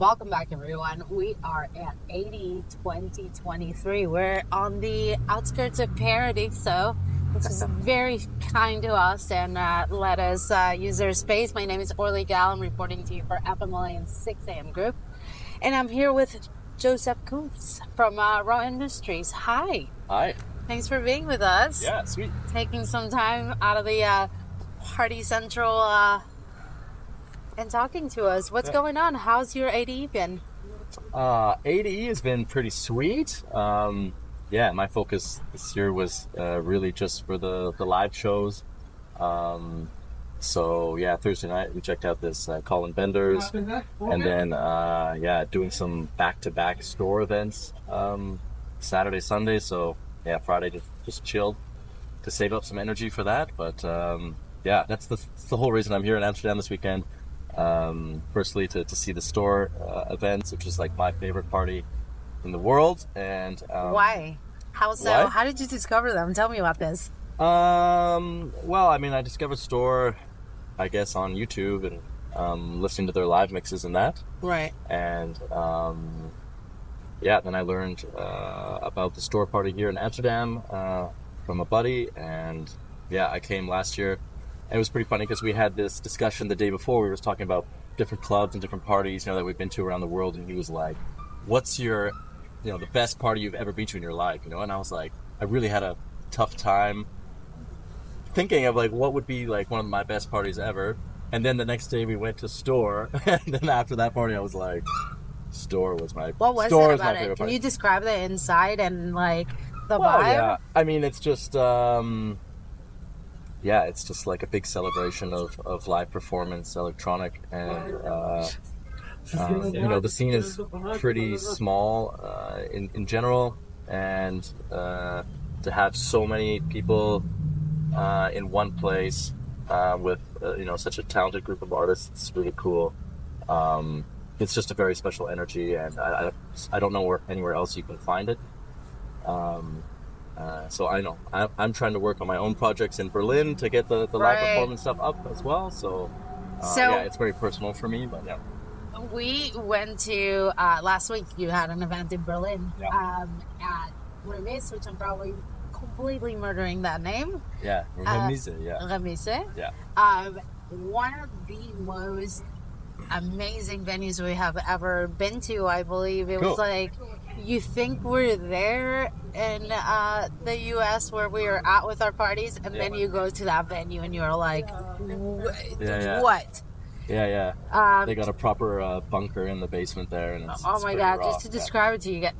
Welcome back, everyone. We are at 80 2023. We're on the outskirts of Paradiso, which is very kind to us and let us use their space. My name is Orly Gal. I'm reporting to you for FMLA and 6 a.m. Group. And I'm here with Josef Kunz from Raw Industries. Hi. Hi. Thanks for being with us. Yeah, sweet. Taking some time out of the Party Central and talking to us. What's going on? How's your ADE been? ADE has been pretty sweet. My focus this year was really just for the live shows. Thursday night we checked out this Colin Benders, and then doing some back-to-back store events Saturday, Sunday. So Friday just chilled to save up some energy for that. But that's the whole reason I'm here in Amsterdam this weekend. Firstly to see the store events, which is like my favorite party in the world. And why? How so? What? How did you discover them? Tell me about this. I discovered store, I guess, on YouTube and listening to their live mixes and that. Right. And then I learned about the store party here in Amsterdam from a buddy, and I came last year. It was pretty funny because we had this discussion the day before. We were talking about different clubs and different parties, that we've been to around the world. And he was like, "What's your, the best party you've ever been to in your life?" And I was like, I really had a tough time thinking of like what would be like one of my best parties ever. And then the next day we went to store, and then after that party, I was like, store was my what was store it was my about favorite it? party. Can you describe the inside and like the vibe? Yeah. It's just. It's just like a big celebration of live performance, electronic, and the scene is pretty small in general, and to have so many people in one place with such a talented group of artists, it's really cool. It's just a very special energy, and I don't know anywhere else you can find it. So I know I'm trying to work on my own projects in Berlin to get the live performance stuff up as well. So it's very personal for me. But we went to last week. You had an event in Berlin at Remise, which I'm probably completely murdering that name. Yeah, Remise. Remise. Yeah. One of the most amazing venues we have ever been to. I believe it was like. You think we're there in the U.S. where we are at with our parties, and then you go to that venue and you're like, what? Yeah. They got a proper bunker in the basement there. And it's my God, raw. just to describe it to you, get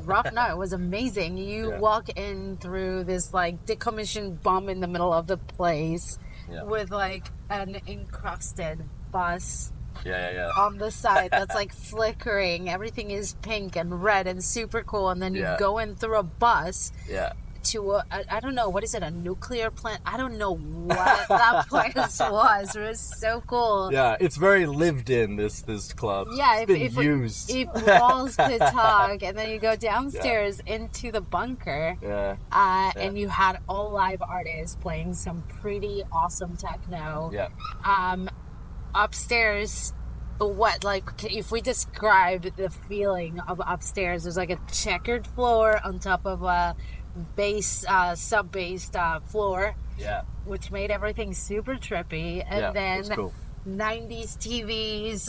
rough. No, it was amazing. You walk in through this like decommissioned bomb in the middle of the place with like an encrusted bus. On the side that's like flickering. Everything is pink and red and super cool. And then you go in through a bus to I don't know, what is it, a nuclear plant? I don't know what that place was. It was so cool. Yeah, it's very lived in, this club. Yeah, it's been used. If walls could talk. And then you go downstairs into the bunker. And you had all live artists playing some pretty awesome techno. Upstairs, if we described the feeling of upstairs, there's like a checkered floor on top of a sub-based floor, which made everything super trippy. And then cool. 90s TVs,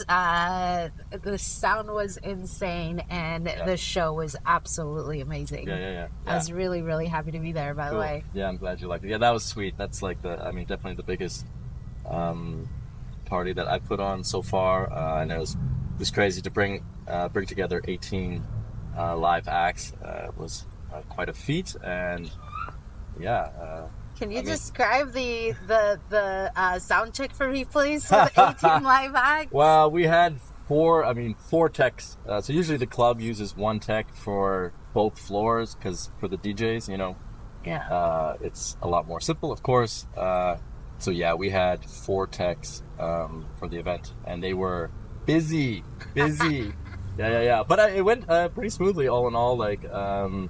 the sound was insane, and the show was absolutely amazing. I was really, really happy to be there, by the way. Yeah, I'm glad you liked it. Yeah, that was sweet. That's like definitely the biggest party that I put on so far, and it was crazy to bring together 18 live acts. It was quite a feat, and Can you describe the sound check for me, please, with 18 live acts? Well, we had four techs. So usually the club uses one tech for both floors, because for the DJs, it's a lot more simple, of course. So we had 4 techs for the event, and they were busy. But it went pretty smoothly, all in all. Like, I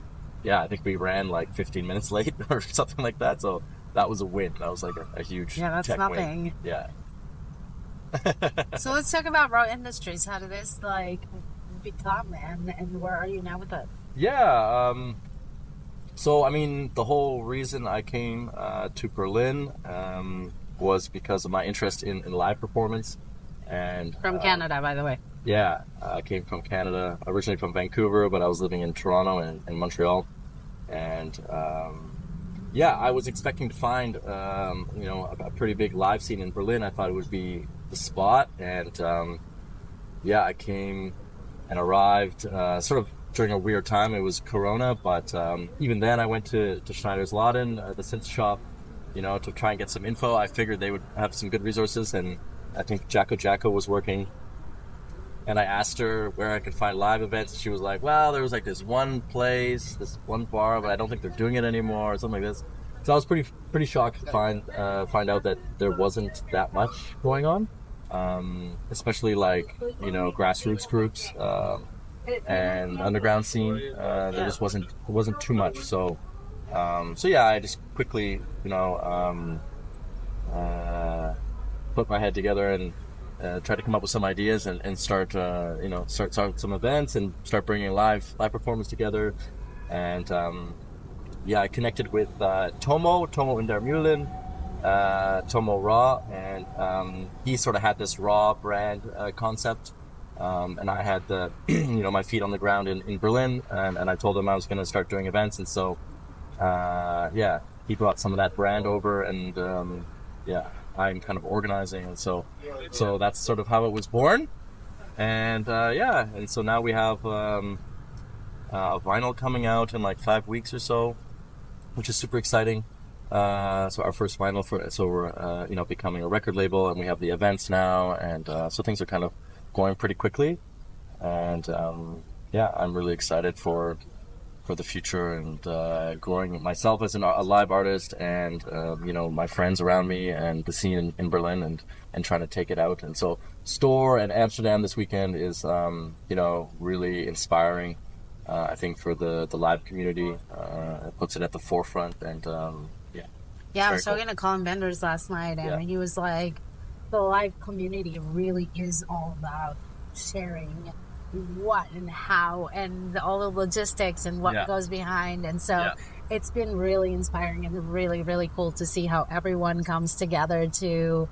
think we ran like 15 minutes late or something like that. So that was a win. That was like a huge that's tech nothing. win. Yeah. So let's talk about Raw Industries. How did this like become, and where are you now with it? Yeah. So, I mean, the whole reason I came to Berlin was because of my interest in live performance. And From Canada, by the way. yeah, I came from Canada, originally from Vancouver, but I was living in Toronto and Montreal. And yeah, I was expecting to find, a pretty big live scene in Berlin. I thought it would be the spot. And yeah, I came and arrived sort of during a weird time. It was Corona, but even then I went to Schneider's-Lawton, the synth shop, to try and get some info. I figured they would have some good resources, and I think Jacko was working. And I asked her where I could find live events. She was like, well, there was like this one place, this one bar, but I don't think they're doing it anymore, or something like this. So I was pretty shocked to find out that there wasn't that much going on, especially like grassroots groups and underground scene. There just wasn't too much. So yeah, I just quickly put my head together and try to come up with some ideas and start some events and start bringing live performance together. And yeah, I connected with Tomo in der Mühlen, Tomo Raw, and he sort of had this Raw brand concept, and I had the my feet on the ground in Berlin, and I told him I was going to start doing events, and so yeah, he brought some of that brand over, and yeah, I'm kind of organizing, and so that's sort of how it was born. And yeah, and so now we have a vinyl coming out in like 5 weeks or so, which is super exciting. So our first vinyl we're becoming a record label, and we have the events now, and so things are kind of going pretty quickly. And yeah, I'm really excited for the future, and growing myself as a live artist, and my friends around me, and the scene in Berlin, and trying to take it out. And so Store and Amsterdam this weekend is really inspiring, I think, for the live community. It puts it at the forefront, and I was talking to Colin Benders last night, and he was like, the live community really is all about sharing what and how and all the logistics and what goes behind. And so it's been really inspiring and really, really cool to see how everyone comes together to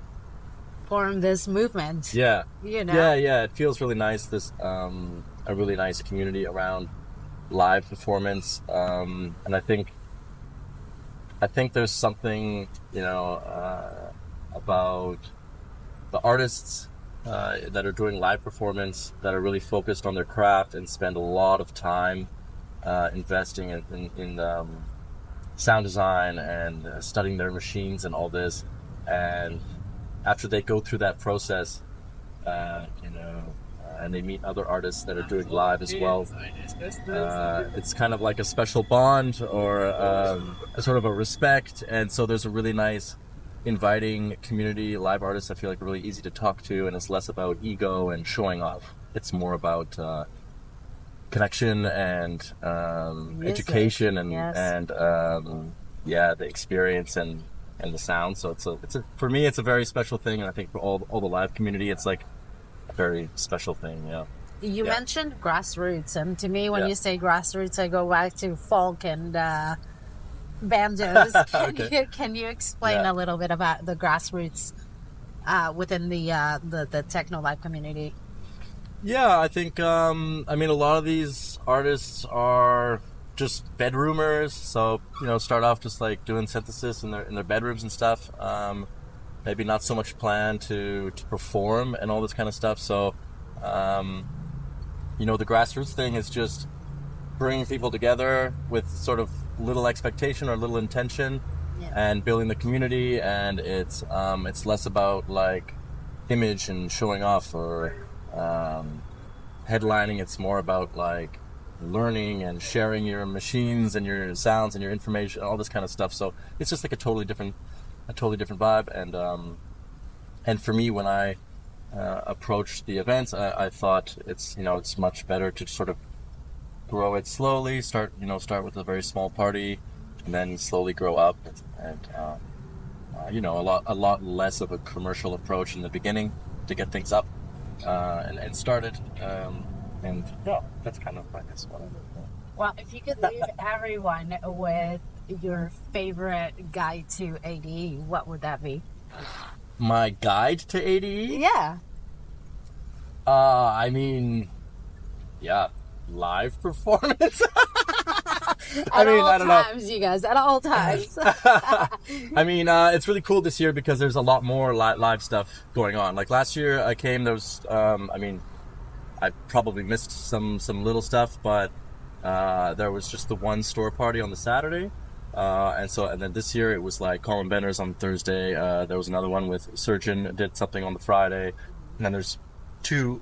form this movement. Yeah. It feels really nice. This a really nice community around live performance, and I think there's something about the artists that are doing live performance that are really focused on their craft and spend a lot of time investing in sound design and studying their machines and all this. And after they go through that process, and they meet other artists that are doing live as well, it's kind of like a special bond, or a sort of a respect. And so there's a really nice inviting community. Live artists, I feel like, are really easy to talk to, and it's less about ego and showing off. It's more about connection and education and the experience and the sound. So for me, it's a very special thing, and I think for all the live community, it's like a very special thing. You mentioned grassroots, and to me, when you say grassroots, I go back to folk and banjos. Can you explain a little bit about the grassroots within the techno live community? Yeah, I think a lot of these artists are just bedroomers, so start off just like doing synthesis in their bedrooms and stuff. Maybe not so much plan to perform and all this kind of stuff. So the grassroots thing is just bringing people together with sort of little expectation or little intention, and building the community. And it's less about like image and showing off or headlining. It's more about like learning and sharing your machines and your sounds and your information, all this kind of stuff. So it's just like a totally different vibe. And for me, when I approached the events, I thought it's much better to sort of grow it slowly. Start with a very small party, and then slowly grow up, and a lot less of a commercial approach in the beginning. to get things up and started. And yeah, that's kind of, I guess, what I do. Well, if you could leave everyone with your favorite guide to ADE, what would that be? My guide to ADE? Yeah. I mean, yeah, live performance. I don't know. You guys, at all times. I mean, it's really cool this year because there's a lot more live stuff going on. Like last year I came, there was, I mean, I probably missed some little stuff, but there was just the one store party on the Saturday. And then this year it was like Colin Benner's on Thursday. There was another one with Surgeon did something on the Friday. And then there's 2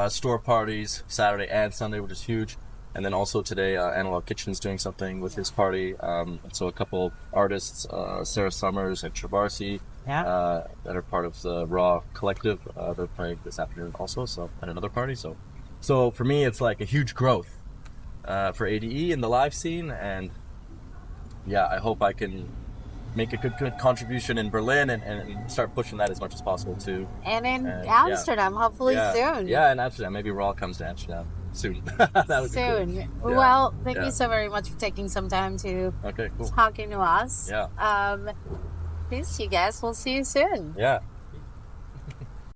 store parties, Saturday and Sunday, which is huge. And then also today, Analog Kitchen's doing something with his party. So a couple artists, Sarah Summers and Trabarsi, that are part of the Raw Collective. They're playing this afternoon also, so at another party. So for me, it's like a huge growth for ADE in the live scene. And yeah, I hope I can make a good contribution in Berlin and start pushing that as much as possible too. And in Amsterdam, hopefully soon. Yeah, in Amsterdam. Maybe Raw comes to Amsterdam soon. That would soon. Be cool. Well, thank you so very much for taking some time to talking to us. Yeah. Peace, you guys. We'll see you soon. Yeah.